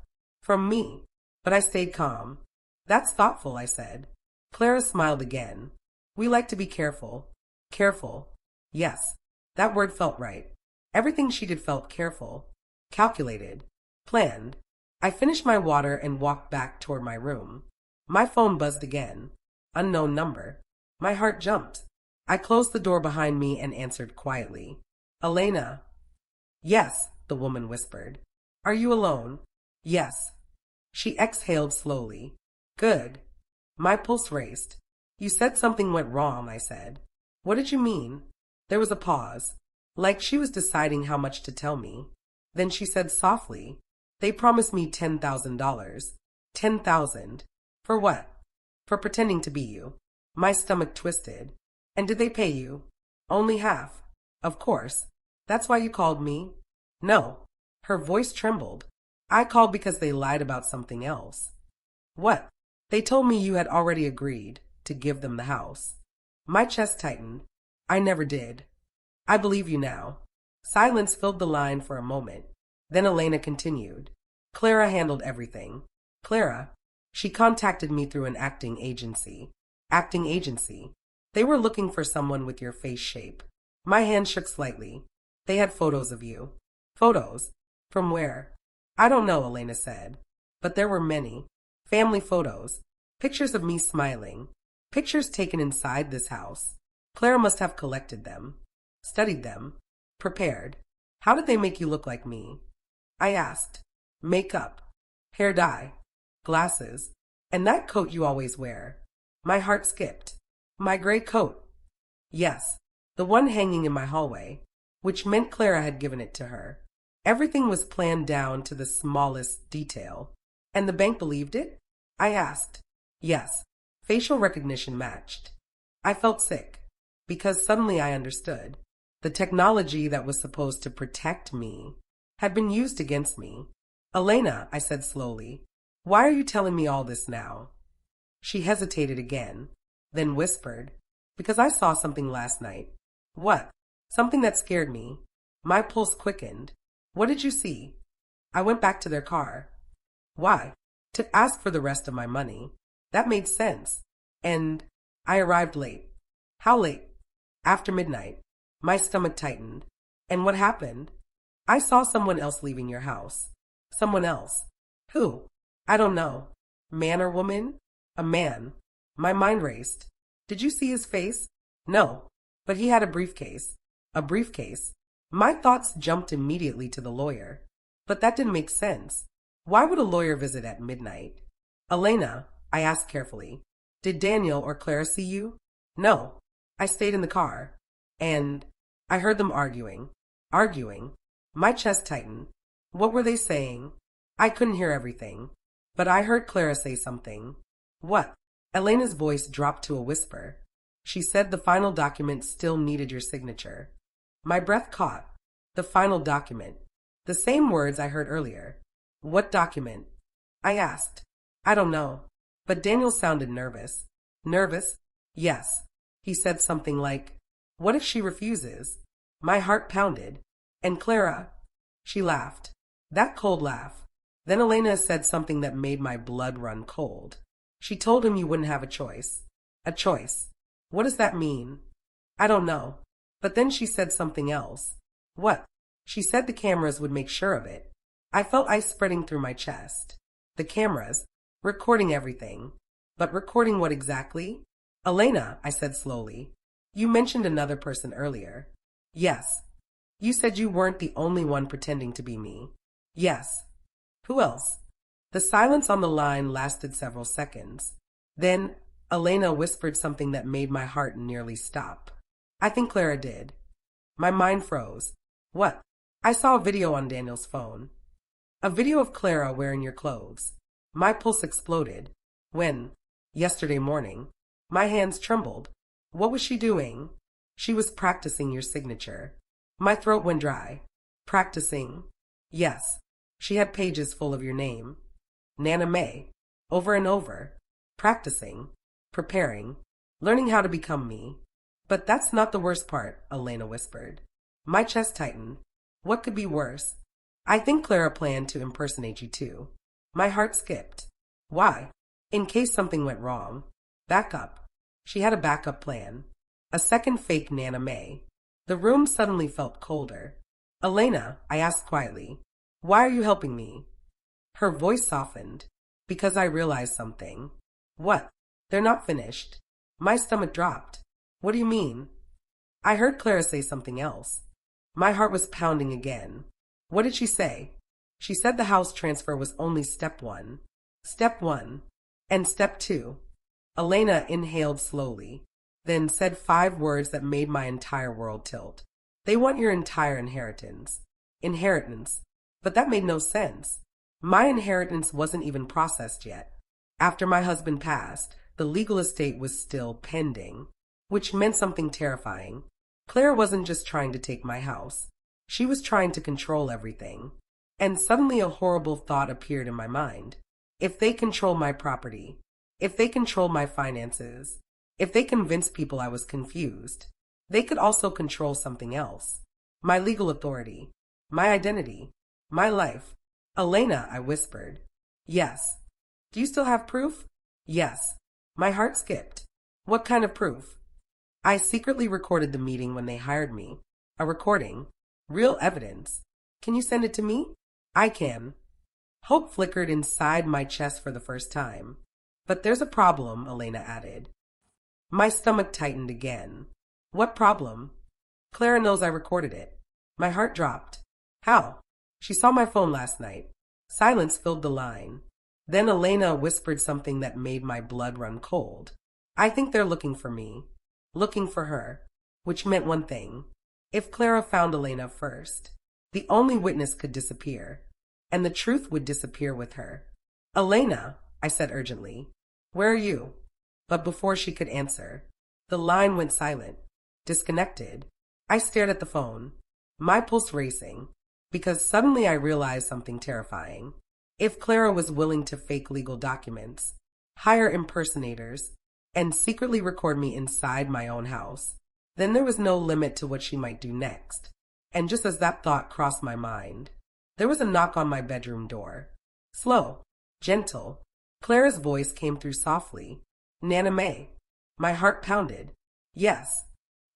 From me. But I stayed calm. That's thoughtful, I said. Clara smiled again. We like to be careful. Careful. Yes. That word felt right. Everything she did felt careful. Calculated. Planned. I finished my water and walked back toward my room. My phone buzzed again. Unknown number. My heart jumped. I closed the door behind me and answered quietly. Elena. Yes, the woman whispered. Are you alone? Yes. She exhaled slowly. Good. My pulse raced. You said something went wrong, I said. What did you mean? There was a pause, like she was deciding how much to tell me. Then she said softly, They promised me $10,000. 10,000. For what? For pretending to be you. My stomach twisted. And did they pay you? Only half. Of course. That's why you called me? No. Her voice trembled. I called because they lied about something else. What? They told me you had already agreed to give them the house. My chest tightened. I never did. I believe you now. Silence filled the line for a moment. Then Elena continued. Clara handled everything. Clara. She contacted me through an acting agency. Acting agency. They were looking for someone with your face shape. My hand shook slightly. They had photos of you. Photos? From where? I don't know, Elena said. But there were many. Family photos. Pictures of me smiling. Pictures taken inside this house. Clara must have collected them. Studied them. Prepared. How did they make you look like me? I asked. Makeup. Hair dye. Glasses. And that coat you always wear. My heart skipped. My gray coat. Yes. The one hanging in my hallway. Which meant Clara had given it to her. Everything was planned down to the smallest detail. And the bank believed it? I asked. Yes. Facial recognition matched. I felt sick. Because suddenly I understood. The technology that was supposed to protect me had been used against me. Elena, I said slowly, why are you telling me all this now? She hesitated again, then whispered, because I saw something last night. What? Something that scared me. My pulse quickened. What did you see? I went back to their car. Why? To ask for the rest of my money. That made sense. And I arrived late. How late? After midnight. My stomach tightened. And what happened? I saw someone else leaving your house. Someone else. Who? I don't know. Man or woman? A man. My mind raced. Did you see his face? No. But he had a briefcase. A briefcase. My thoughts jumped immediately to the lawyer. But that didn't make sense. Why would a lawyer visit at midnight? Elena, I asked carefully, did Daniel or Clara see you? No. I stayed in the car. And I heard them arguing. Arguing. My chest tightened. What were they saying? I couldn't hear everything. But I heard Clara say something. What? Elena's voice dropped to a whisper. She said the final document still needed your signature. My breath caught. The final document. The same words I heard earlier. What document? I asked. I don't know. But Daniel sounded nervous. Nervous? Yes. He said something like, what if she refuses? My heart pounded. And Clara? She laughed. That cold laugh. Then Elena said something that made my blood run cold. She told him you wouldn't have a choice. A choice. What does that mean? I don't know. But then she said something else. What? She said the cameras would make sure of it. I felt ice spreading through my chest. The cameras, recording everything. But recording what exactly? Elena, I said slowly. You mentioned another person earlier. Yes. You said you weren't the only one pretending to be me. Yes. Who else? The silence on the line lasted several seconds. Then Elena whispered something that made my heart nearly stop. I think Clara did. My mind froze. What? I saw a video on Daniel's phone. A video of Clara wearing your clothes. My pulse exploded. When? Yesterday morning. My hands trembled. What was she doing? She was practicing your signature. My throat went dry. Practicing. Yes. She had pages full of your name. Nana May. Over and over. Practicing. Preparing. Learning how to become me. But that's not the worst part, Elena whispered. My chest tightened. What could be worse? I think Clara planned to impersonate you too. My heart skipped. Why? In case something went wrong. Backup. She had a backup plan. A second fake Nana May. The room suddenly felt colder. Elena, I asked quietly, why are you helping me? Her voice softened. Because I realized something. What? They're not finished. My stomach dropped. What do you mean? I heard Clara say something else. My heart was pounding again. What did she say? She said the house transfer was only step one. Step one. And step two. Elena inhaled slowly, then said 5 words that made my entire world tilt. They want your entire inheritance. Inheritance. But that made no sense. My inheritance wasn't even processed yet. After my husband passed, the legal estate was still pending, which meant something terrifying. Claire wasn't just trying to take my house. She was trying to control everything. And suddenly a horrible thought appeared in my mind. If they control my property, if they control my finances, if they convinced people I was confused, they could also control something else. My legal authority, my identity, my life. Elena, I whispered. Yes. Do you still have proof? Yes. My heart skipped. What kind of proof? I secretly recorded the meeting when they hired me. A recording. Real evidence. Can you send it to me? I can. Hope flickered inside my chest for the first time. But there's a problem, Elena added. My stomach tightened again. What problem? Clara knows I recorded it. My heart dropped. How? She saw my phone last night. Silence filled the line. Then Elena whispered something that made my blood run cold. I think they're looking for me. Looking for her. Which meant one thing. If Clara found Elena first, the only witness could disappear. And the truth would disappear with her. Elena, I said urgently. Where are you? But before she could answer, the line went silent. Disconnected. I stared at the phone, my pulse racing, because suddenly I realized something terrifying. If Clara was willing to fake legal documents, hire impersonators, and secretly record me inside my own house, then there was no limit to what she might do next. And just as that thought crossed my mind, there was a knock on my bedroom door. Slow, gentle. Clara's voice came through softly. Nana May. My heart pounded. Yes.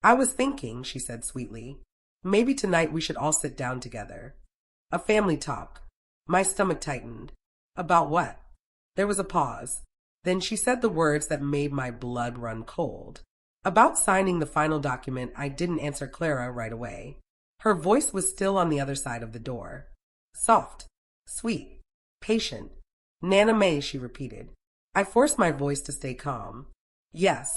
I was thinking, she said sweetly, maybe tonight we should all sit down together. A family talk. My stomach tightened. About what? There was a pause. Then she said the words that made my blood run cold. About signing the final document. I didn't answer Clara right away. Her voice was still on the other side of the door. Soft, sweet, patient. Nana May, she repeated. I forced my voice to stay calm. Yes.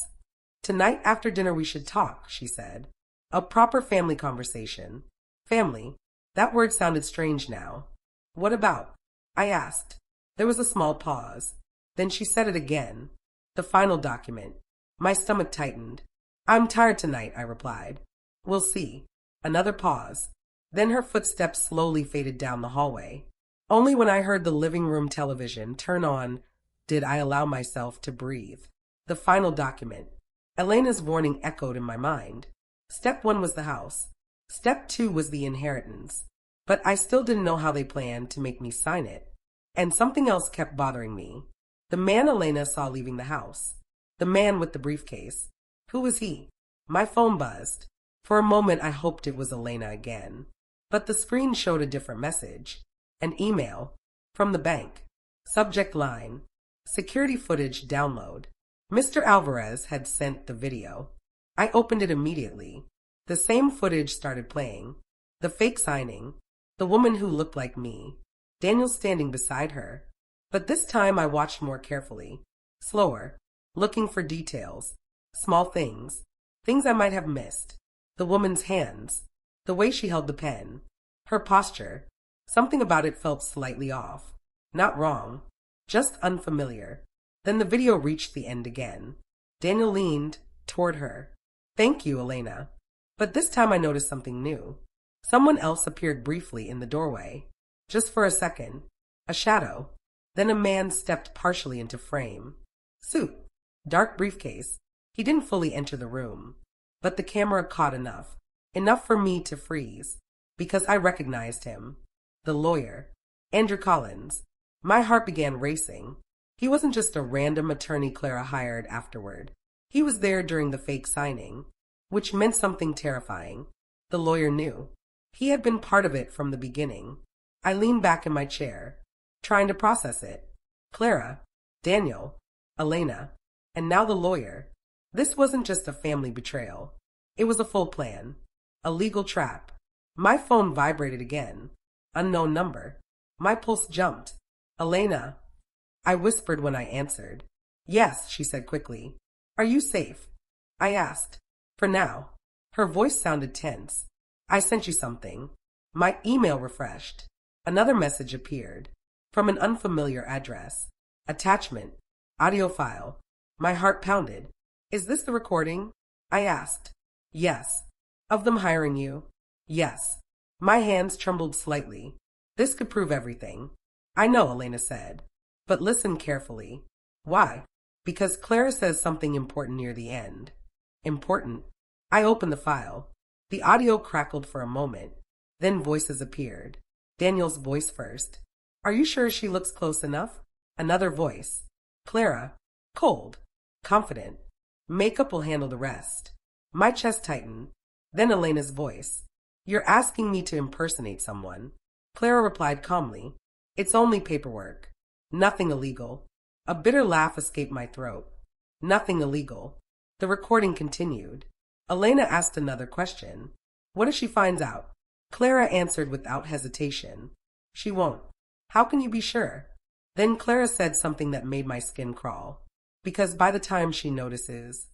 Tonight after dinner we should talk, she said. A proper family conversation. Family. That word sounded strange now. What about? I asked. There was a small pause. Then she said it again. The final document. My stomach tightened. I'm tired tonight, I replied. We'll see. Another pause. Then her footsteps slowly faded down the hallway. Only when I heard the living room television turn on did I allow myself to breathe. The final document. Elena's warning echoed in my mind. Step 1 was the house. Step 2 was the inheritance. But I still didn't know how they planned to make me sign it. And something else kept bothering me. The man Elena saw leaving the house. The man with the briefcase. Who was he? My phone buzzed. For a moment I hoped it was Elena again. But the screen showed a different message. An email. From the bank. Subject line. Security footage download. Mr. Alvarez had sent the video. I opened it immediately. The same footage started playing. The fake signing. The woman who looked like me. Daniel standing beside her. But this time I watched more carefully. Slower. Looking for details. Small things. Things I might have missed. The woman's hands. The way she held the pen. Her posture. Something about it felt slightly off. Not wrong. Just unfamiliar. Then the video reached the end again. Daniel leaned toward her. Thank you, Elena. But this time I noticed something new. Someone else appeared briefly in the doorway. Just for a second. A shadow. Then a man stepped partially into frame. Suit. Dark briefcase. He didn't fully enter the room. But the camera caught enough. Enough for me to freeze. Because I recognized him. The lawyer. Andrew Collins. My heart began racing. He wasn't just a random attorney Clara hired afterward. He was there during the fake signing. Which meant something terrifying. The lawyer knew. He had been part of it from the beginning. I leaned back in my chair, trying to process it. Clara, Daniel, Elena, and now the lawyer. This wasn't just a family betrayal. It was a full plan. A legal trap. My phone vibrated again. Unknown number. My pulse jumped. Elena. I whispered when I answered. Yes, she said quickly. Are you safe? I asked. For now. Her voice sounded tense. I sent you something. My email refreshed. Another message appeared. From an unfamiliar address. Attachment. Audio file. My heart pounded. Is this the recording? I asked. Yes. Of them hiring you? Yes. My hands trembled slightly. This could prove everything. I know, Elena said. But listen carefully. Why? Because Clara says something important near the end. Important? I opened the file. The audio crackled for a moment. Then voices appeared. Daniel's voice first. Are you sure she looks close enough? Another voice. Clara. Cold. Confident. Makeup will handle the rest. My chest tightened. Then Elena's voice. You're asking me to impersonate someone. Clara replied calmly. It's only paperwork. Nothing illegal. A bitter laugh escaped my throat. Nothing illegal. The recording continued. Elena asked another question. What if she finds out? Clara answered without hesitation. She won't. How can you be sure? Then Clara said something that made my skin crawl. Because by the time she notices,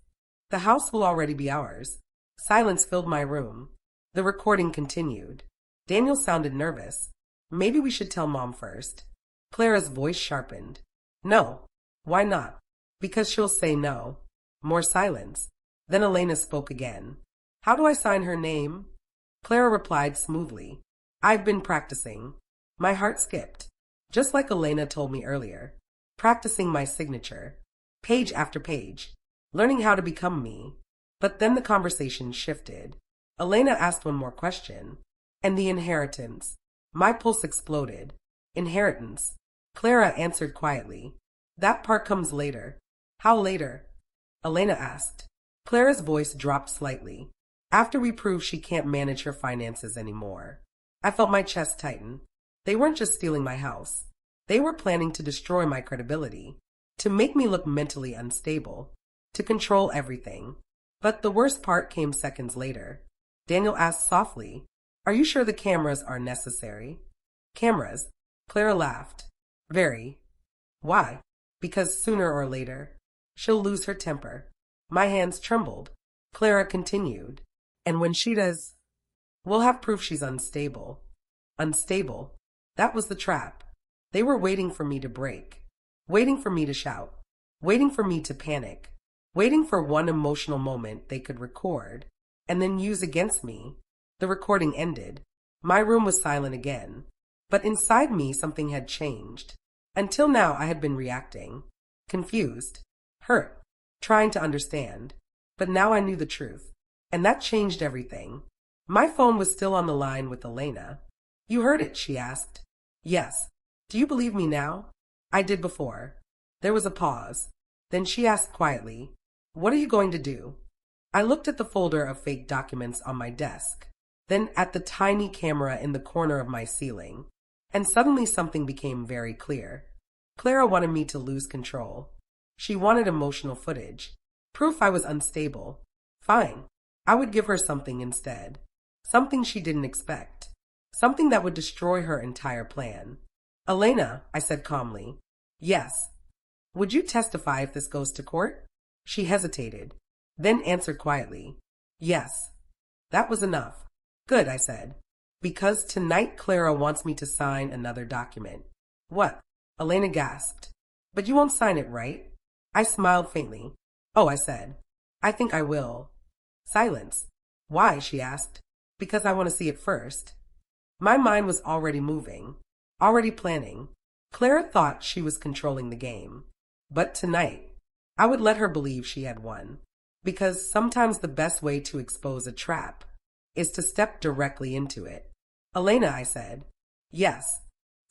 the house will already be ours. Silence filled my room. The recording continued. Daniel sounded nervous. Maybe we should tell Mom first. Clara's voice sharpened. No. Why not? Because she'll say no. More silence. Then Elena spoke again. How do I sign her name? Clara replied smoothly. I've been practicing. My heart skipped. Just like Elena told me earlier. Practicing my signature. Page after page. Learning how to become me. But then the conversation shifted. Elena asked one more question. And the inheritance. My pulse exploded. Inheritance. Clara answered quietly. That part comes later. How later? Elena asked. Clara's voice dropped slightly. After we prove she can't manage her finances anymore. I felt my chest tighten. They weren't just stealing my house. They were planning to destroy my credibility. To make me look mentally unstable. To control everything. But the worst part came seconds later. Daniel asked softly, Are you sure the cameras are necessary? Cameras? Clara laughed. Very. Why? Because sooner or later, she'll lose her temper. My hands trembled. Clara continued. And when she does, we'll have proof she's unstable. Unstable. That was the trap. They were waiting for me to break. Waiting for me to shout. Waiting for me to panic. Waiting for one emotional moment they could record and then use against me. The recording ended. My room was silent again. But inside me something had changed. Until now I had been reacting. Confused. Hurt. Trying to understand. But now I knew the truth. And that changed everything. My phone was still on the line with Elena. You heard it, she asked. Yes. Do you believe me now? I did before. There was a pause. Then she asked quietly, What are you going to do? I looked at the folder of fake documents on my desk, then at the tiny camera in the corner of my ceiling, and suddenly something became very clear. Clara wanted me to lose control. She wanted emotional footage, proof I was unstable. Fine. I would give her something instead. Something she didn't expect. Something that would destroy her entire plan. Elena, I said calmly. Yes. Would you testify if this goes to court? She hesitated, then answered quietly. Yes. That was enough. Good, I said. Because tonight Clara wants me to sign another document. What? Elena gasped. But you won't sign it, right? I smiled faintly. Oh, I said. I think I will. Silence. Why? She asked. Because I want to see it first. My mind was already moving, already planning. Clara thought she was controlling the game. But tonight, I would let her believe she had won. Because sometimes the best way to expose a trap is to step directly into it. Elena, I said. Yes.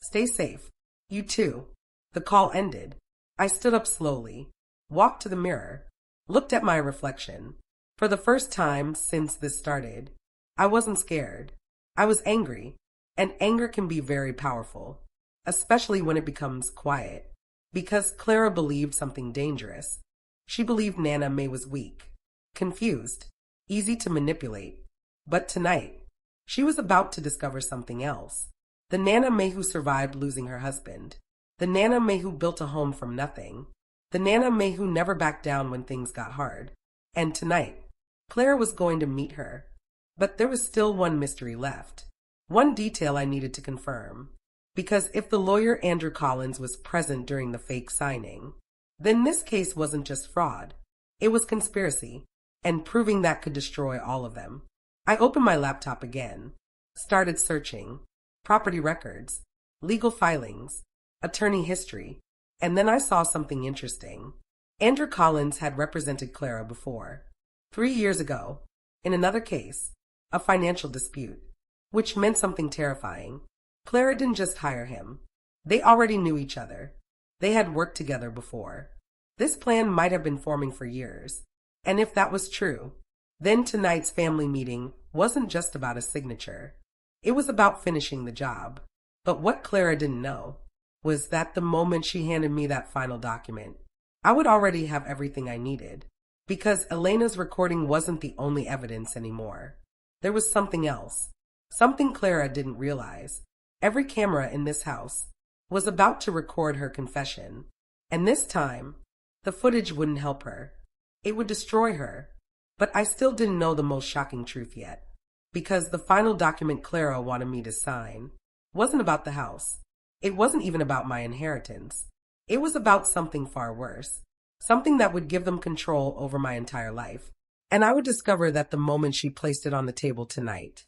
Stay safe. You too. The call ended. I stood up slowly, walked to the mirror, looked at my reflection. For the first time since this started, I wasn't scared. I was angry, and anger can be very powerful, especially when it becomes quiet. Because Clara believed something dangerous. She believed Nana May was weak, confused, easy to manipulate. But tonight, she was about to discover something else. The Nana May who survived losing her husband. The Nana May who built a home from nothing. The Nana May who never backed down when things got hard. And tonight, Clara was going to meet her. But there was still one mystery left. One detail I needed to confirm. Because if the lawyer Andrew Collins was present during the fake signing, then this case wasn't just fraud. It was conspiracy, and proving that could destroy all of them. I opened my laptop again, started searching, property records, legal filings, attorney history, and then I saw something interesting. Andrew Collins had represented Clara before, 3 years ago, in another case, a financial dispute, which meant something terrifying. Clara didn't just hire him. They already knew each other. They had worked together before. This plan might have been forming for years. And if that was true, then tonight's family meeting wasn't just about a signature. It was about finishing the job. But what Clara didn't know was that the moment she handed me that final document, I would already have everything I needed. Because Elena's recording wasn't the only evidence anymore. There was something else. Something Clara didn't realize. Every camera in this house was about to record her confession. And this time, the footage wouldn't help her. It would destroy her. But I still didn't know the most shocking truth yet. Because the final document Clara wanted me to sign wasn't about the house. It wasn't even about my inheritance. It was about something far worse. Something that would give them control over my entire life. And I would discover that the moment she placed it on the table tonight.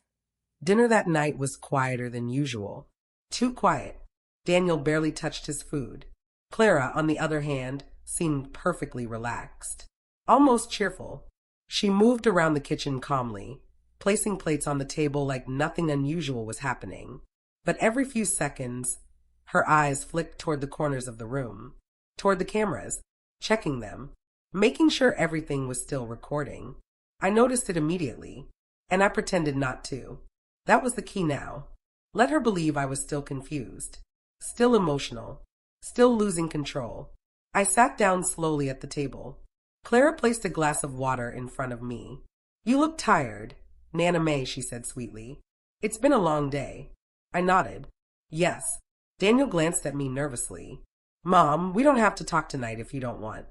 Dinner that night was quieter than usual. Too quiet. Daniel barely touched his food. Clara, on the other hand, seemed perfectly relaxed. Almost cheerful. She moved around the kitchen calmly, placing plates on the table like nothing unusual was happening. But every few seconds, her eyes flicked toward the corners of the room, toward the cameras, checking them, making sure everything was still recording. I noticed it immediately, and I pretended not to. That was the key now. Let her believe I was still confused, still emotional, still losing control. I sat down slowly at the table. Clara placed a glass of water in front of me. You look tired, Nana May, she said sweetly. It's been a long day. I nodded. Yes. Daniel glanced at me nervously. Mom, we don't have to talk tonight if you don't want.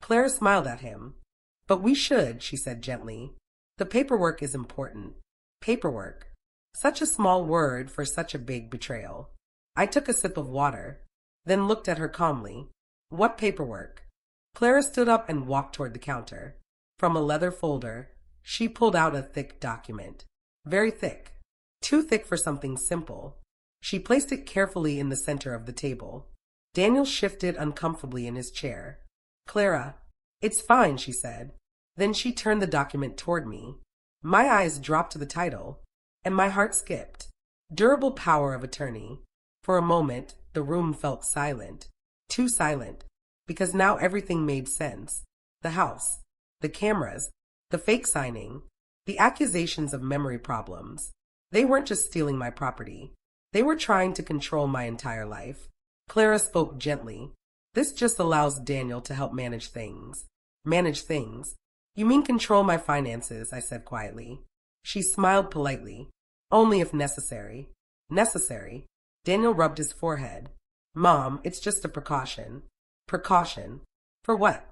Clara smiled at him. But we should, she said gently. The paperwork is important. Paperwork. Such a small word for such a big betrayal. I took a sip of water, then looked at her calmly. What paperwork? Clara stood up and walked toward the counter. From a leather folder, she pulled out a thick document. Very thick. Too thick for something simple. She placed it carefully in the center of the table. Daniel shifted uncomfortably in his chair. Clara, it's fine, she said. Then she turned the document toward me. My eyes dropped to the title, and my heart skipped. Durable power of attorney. For a moment, the room felt silent. Too silent. Because now everything made sense. The house, the cameras, the fake signing, the accusations of memory problems. They weren't just stealing my property. They were trying to control my entire life. Clara spoke gently. This just allows Daniel to help manage things. Manage things. You mean control my finances, I said quietly. She smiled politely. Only if necessary. Necessary? Daniel rubbed his forehead. Mom, it's just a precaution. Precaution? For what?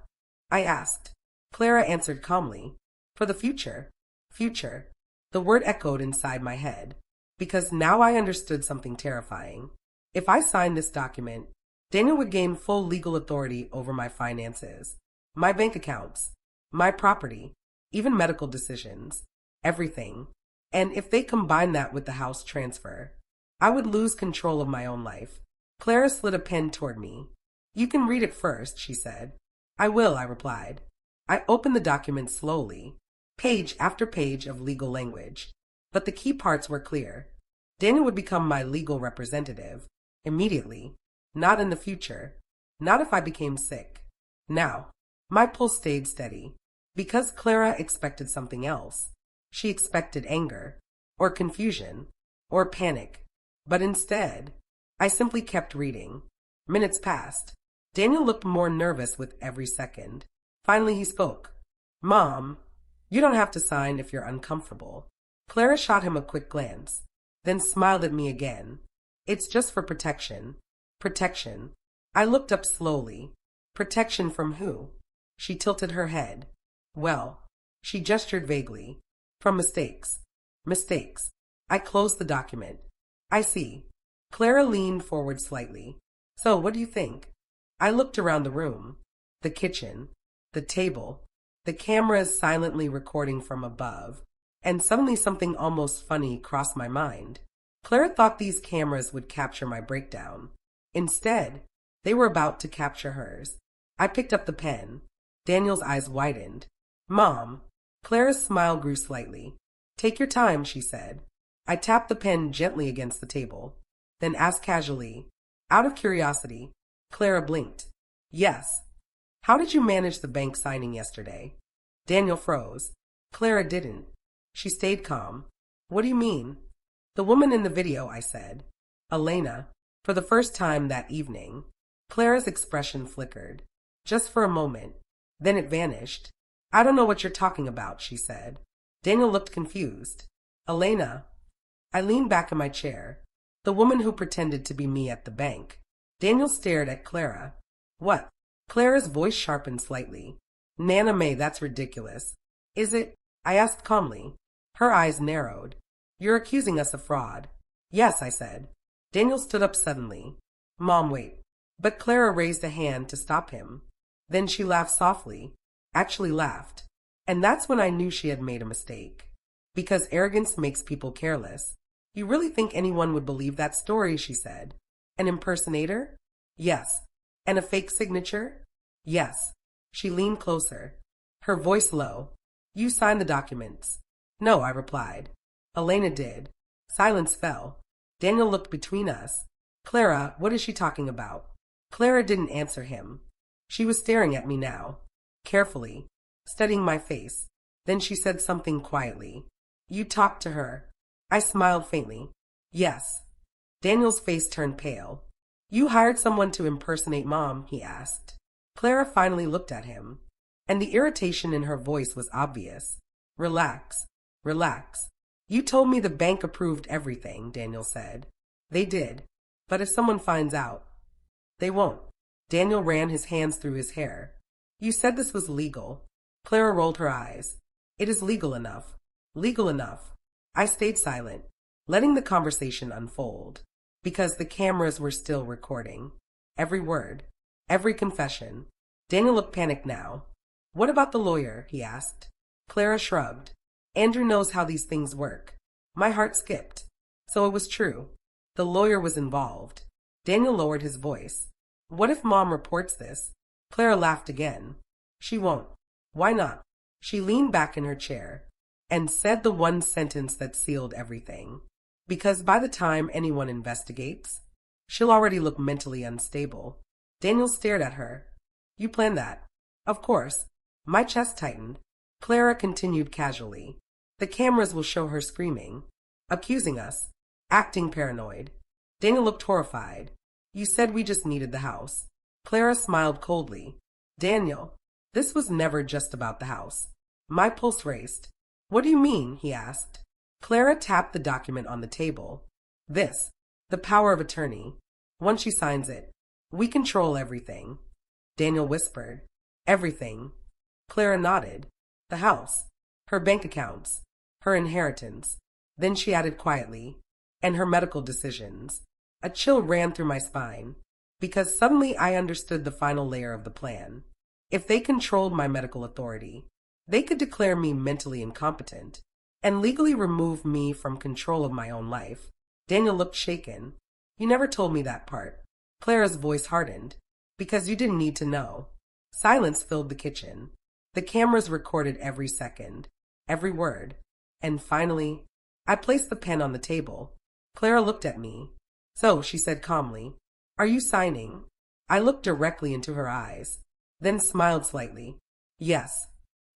I asked. Clara answered calmly. For the future. Future. The word echoed inside my head. Because now I understood something terrifying. If I signed this document, Daniel would gain full legal authority over my finances, my bank accounts, my property, even medical decisions, everything. And if they combine that with the house transfer, I would lose control of my own life. Clara slid a pen toward me. You can read it first, she said. I will, I replied. I opened the document slowly, page after page of legal language. But the key parts were clear. Daniel would become my legal representative. Immediately. Not in the future. Not if I became sick. Now. My pulse stayed steady. Because Clara expected something else. She expected anger, or confusion, or panic. But instead, I simply kept reading. Minutes passed. Daniel looked more nervous with every second. Finally he spoke. Mom, you don't have to sign if you're uncomfortable. Clara shot him a quick glance, then smiled at me again. It's just for protection. Protection. I looked up slowly. Protection from who? She tilted her head. Well, she gestured vaguely. From mistakes. Mistakes. I closed the document. I see. Clara leaned forward slightly. So, what do you think? I looked around the room. The kitchen. The table. The cameras silently recording from above. And suddenly something almost funny crossed my mind. Clara thought these cameras would capture my breakdown. Instead, they were about to capture hers. I picked up the pen. Daniel's eyes widened. Mom. Clara's smile grew slightly. Take your time, she said. I tapped the pen gently against the table, then asked casually, out of curiosity. Clara blinked. Yes. How did you manage the bank signing yesterday? Daniel froze. Clara didn't. She stayed calm. What do you mean? The woman in the video, I said. Elena. For the first time that evening. Clara's expression flickered. Just for a moment. Then it vanished. I don't know what you're talking about, she said. Daniel looked confused. Elena. I leaned back in my chair. The woman who pretended to be me at the bank. Daniel stared at Clara. What? Clara's voice sharpened slightly. Nana May, that's ridiculous. Is it? I asked calmly. Her eyes narrowed. You're accusing us of fraud. Yes, I said. Daniel stood up suddenly. Mom, wait. But Clara raised a hand to stop him. Then she laughed softly. Actually laughed. And that's when I knew she had made a mistake. Because arrogance makes people careless. You really think anyone would believe that story, she said. An impersonator? Yes. And a fake signature? Yes. She leaned closer. Her voice low. You signed the documents. No, I replied. Elena did. Silence fell. Daniel looked between us. Clara, what is she talking about? Clara didn't answer him. She was staring at me now. Carefully, studying my face. Then she said something quietly. You talked to her. I smiled faintly. Yes. Daniel's face turned pale. You hired someone to impersonate Mom, he asked. Clara finally looked at him, and the irritation in her voice was obvious. Relax. Relax. You told me the bank approved everything, Daniel said. They did. But if someone finds out, they won't. Daniel ran his hands through his hair. You said this was legal. Clara rolled her eyes. It is legal enough. Legal enough. I stayed silent, letting the conversation unfold, because the cameras were still recording. Every word. Every confession. Daniel looked panicked now. What about the lawyer? He asked. Clara shrugged. Andrew knows how these things work. My heart skipped. So it was true. The lawyer was involved. Daniel lowered his voice. What if Mom reports this? Clara laughed again. She won't. Why not? She leaned back in her chair and said the one sentence that sealed everything. Because by the time anyone investigates, she'll already look mentally unstable. Daniel stared at her. You planned that? Of course. My chest tightened. Clara continued casually. The cameras will show her screaming, accusing us, acting paranoid. Daniel looked horrified. You said we just needed the house. Clara smiled coldly. Daniel, this was never just about the house. My pulse raced. What do you mean? He asked. Clara tapped the document on the table. This, the power of attorney. Once she signs it, we control everything. Daniel whispered. Everything. Clara nodded. The house, her bank accounts, her inheritance. Then she added quietly, and her medical decisions. A chill ran through my spine, because suddenly I understood the final layer of the plan. If they controlled my medical authority, they could declare me mentally incompetent. and legally remove me from control of my own life. Daniel looked shaken. You never told me that part. Clara's voice hardened. Because you didn't need to know. Silence filled the kitchen. The cameras recorded every second, every word. And finally, I placed the pen on the table. Clara looked at me. So, she said calmly, are you signing? I looked directly into her eyes, then smiled slightly. Yes.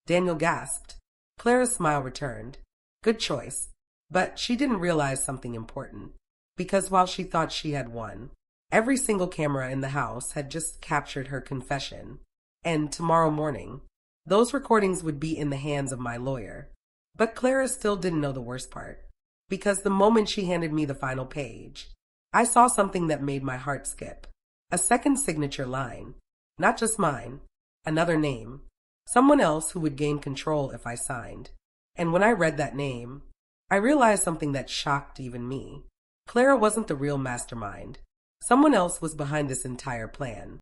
Daniel gasped. Clara's smile returned. Good choice. But she didn't realize something important. Because while she thought she had won, every single camera in the house had just captured her confession. And tomorrow morning, those recordings would be in the hands of my lawyer. But Clara still didn't know the worst part. Because the moment she handed me the final page, I saw something that made my heart skip. A second signature line. Not just mine. Another name. Someone else who would gain control if I signed. And when I read that name, I realized something that shocked even me. Clara wasn't the real mastermind. Someone else was behind this entire plan.